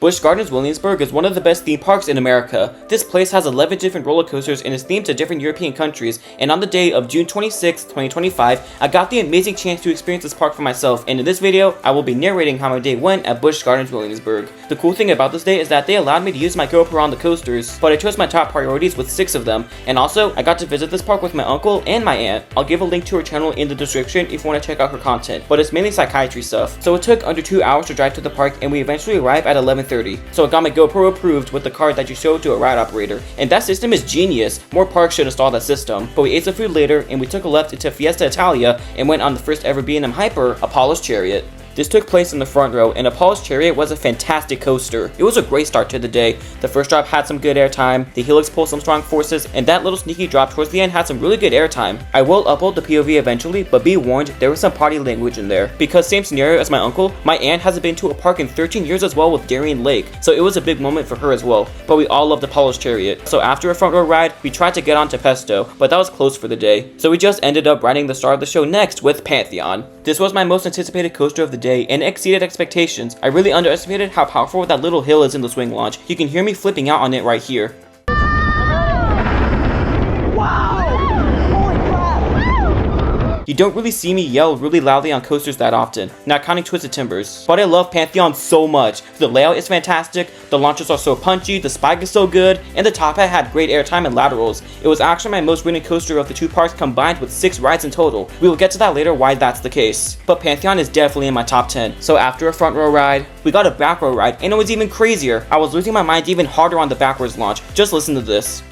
Busch Gardens Williamsburg is one of the best theme parks in America. This place has 11 different roller coasters and is themed to different European countries, and on the day of June 26, 2025, I got the amazing chance to experience this park for myself, and in this video, I will be narrating how my day went at Busch Gardens Williamsburg. The cool thing about this day is that they allowed me to use my GoPro on the coasters, but I chose my top priorities with 6 of them, and also, I got to visit this park with my uncle and my aunt. I'll give a link to her channel in the description if you want to check out her content, but it's mainly psychiatry stuff. So it took under 2 hours to drive to the park, and we eventually arrived at 11:30. So I got my GoPro approved with the card that you showed to a ride operator, and that system is genius. More parks should install that system. But we ate some food later, and we took a left into Fiesta Italia and went on the first ever B&M Hyper, Apollo's Chariot. This took place in the front row, and Apollo's Chariot was a fantastic coaster. It was a great start to the day. The first drop had some good airtime, the helix pulled some strong forces, and that little sneaky drop towards the end had some really good airtime. I will upload the POV eventually, but be warned, there was some party language in there. Because same scenario as my uncle, my aunt hasn't been to a park in 13 years as well with Darien Lake, so it was a big moment for her as well. But we all loved Apollo's Chariot. So after a front row ride, we tried to get onto Pesto, but that was closed for the day. So we just ended up riding the star of the show next with Pantheon. This was my most anticipated coaster of the day, and it exceeded expectations. I really underestimated how powerful that little hill is in the swing launch. You can hear me flipping out on it right here. You don't really see me yell really loudly on coasters that often, not counting Twisted Timbers. But I love Pantheon so much. The layout is fantastic, the launches are so punchy, the spike is so good, and the top hat had great airtime and laterals. It was actually my most ridden coaster of the 2 parks combined with 6 rides in total. We will get to that later why that's the case. But Pantheon is definitely in my top 10. So after a front row ride, we got a back row ride, and it was even crazier. I was losing my mind even harder on the backwards launch. Just listen to this.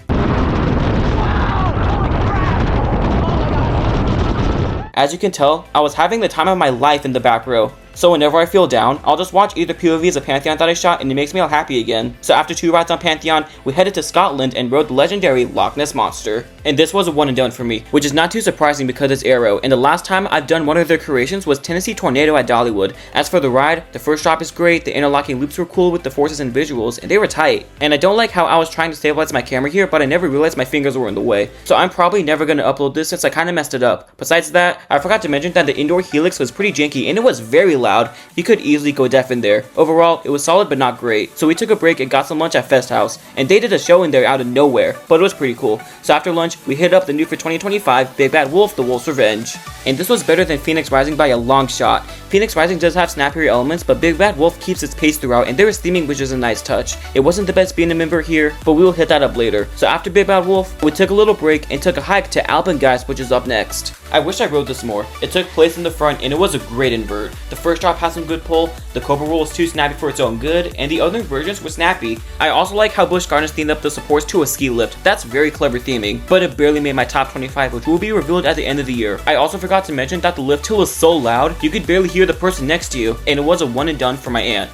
As you can tell, I was having the time of my life in the back row. So whenever I feel down, I'll just watch either POVs of Pantheon that I shot and it makes me all happy again. So after 2 rides on Pantheon, we headed to Scotland and rode the legendary Loch Ness Monster. And this was a one and done for me, which is not too surprising because it's Aero, and the last time I've done one of their creations was Tennessee Tornado at Dollywood. As for the ride, the first drop is great, the interlocking loops were cool with the forces and visuals, and they were tight. And I don't like how I was trying to stabilize my camera here, but I never realized my fingers were in the way. So I'm probably never going to upload this since I kind of messed it up. Besides that, I forgot to mention that the indoor helix was pretty janky and it was very loud. You could easily go deaf in there. Overall, it was solid but not great. So we took a break and got some lunch at Fest House, and they did a show in there out of nowhere, but it was pretty cool. So after lunch, we hit up the new for 2025 Big Bad Wolf, The Wolf's Revenge. And this was better than Phoenix Rising by a long shot. Phoenix Rising does have snappier elements, but Big Bad Wolf keeps its pace throughout, and there is theming which is a nice touch. It wasn't the best being a member here, but we will hit that up later. So after Big Bad Wolf, we took a little break and took a hike to Alpengeist, which is up next. I wish I rode this more. It took place in the front and it was a great invert. The first drop had some good pull, the Cobra roll was too snappy for its own good, and the other versions were snappy. I also like how Busch Gardens themed up the supports to a ski lift. That's very clever theming, but it barely made my top 25, which will be revealed at the end of the year. I also forgot to mention that the lift hill was so loud, you could barely hear the person next to you, and it was a one and done for my aunt.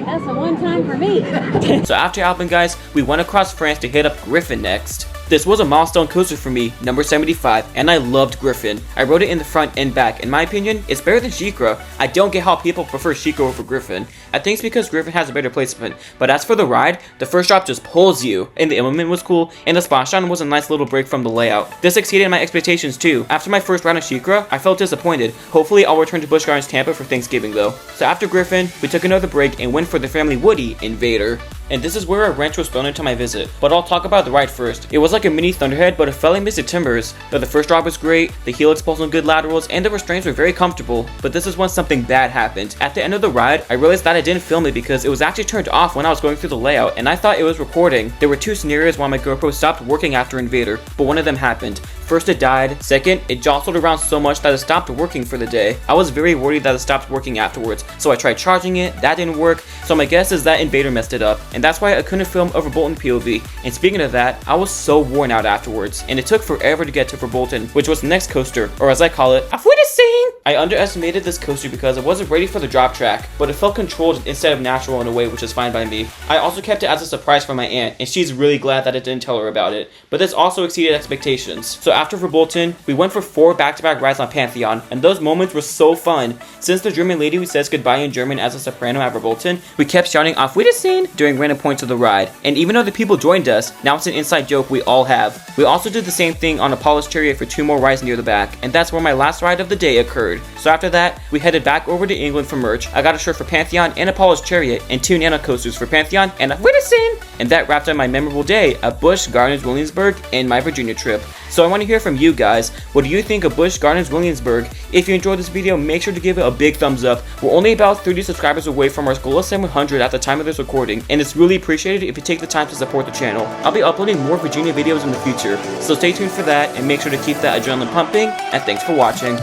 That's a one time for me. So after Alpengeist, we went across France to hit up Griffin next. This was a milestone coaster for me, number 75, and I loved Griffin. I rode it in the front and back. In my opinion, it's better than SheiKra. I don't get how people prefer SheiKra over Griffin. I think it's because Griffin has a better placement. But as for the ride, the first drop just pulls you, and the element was cool, and the splashdown was a nice little break from the layout. This exceeded my expectations too. After my first ride on SheiKra, I felt disappointed. Hopefully I'll return to Busch Gardens Tampa for Thanksgiving though. So after Griffin, we took another break and went for the family Woody Invader. And this is where a wrench was thrown into my visit. But I'll talk about the ride first. It was like a mini Thunderhead, but it fell in Twisted Timbers. But the first drop was great, the helix pulls on good laterals, and the restraints were very comfortable. But this is when something bad happened. At the end of the ride, I realized that I didn't film it because it was actually turned off when I was going through the layout, and I thought it was recording. There were 2 scenarios while my GoPro stopped working after Invader, but one of them happened. First, it died. Second, it jostled around so much that it stopped working for the day. I was very worried that it stopped working afterwards, so I tried charging it, that didn't work, so my guess is that Invader messed it up, and that's why I couldn't film a Verbolten POV. And speaking of that, I was so worn out afterwards, and it took forever to get to Verbolten, which was the next coaster, or as I call it, I underestimated this coaster because it wasn't ready for the drop track, but it felt controlled instead of natural in a way, which is fine by me. I also kept it as a surprise for my aunt, and she's really glad that I didn't tell her about it, but this also exceeded expectations. So after Verbolten, we went for 4 back-to-back rides on Pantheon, and those moments were so fun. Since the German lady who says goodbye in German as a soprano at Verbolten, we kept shouting "Auf Wiedersehen" during random points of the ride, and even though the people joined us, now it's an inside joke we all have. We also did the same thing on Apollo's Chariot for 2 more rides near the back, and that's where my last ride of the day occurred. So after that, we headed back over to England for merch. I got a shirt for Pantheon and Apollo's Chariot, and 2 nano coasters for Pantheon and a Wittissen! And that wrapped up my memorable day at Busch Gardens Williamsburg and my Virginia trip. So I want to hear from you guys. What do you think of Busch Gardens Williamsburg? If you enjoyed this video, make sure to give it a big thumbs up. We're only about 30 subscribers away from our goal of 700 at the time of this recording, and it's really appreciated if you take the time to support the channel. I'll be uploading more Virginia videos in the future, so stay tuned for that and make sure to keep that adrenaline pumping, and thanks for watching.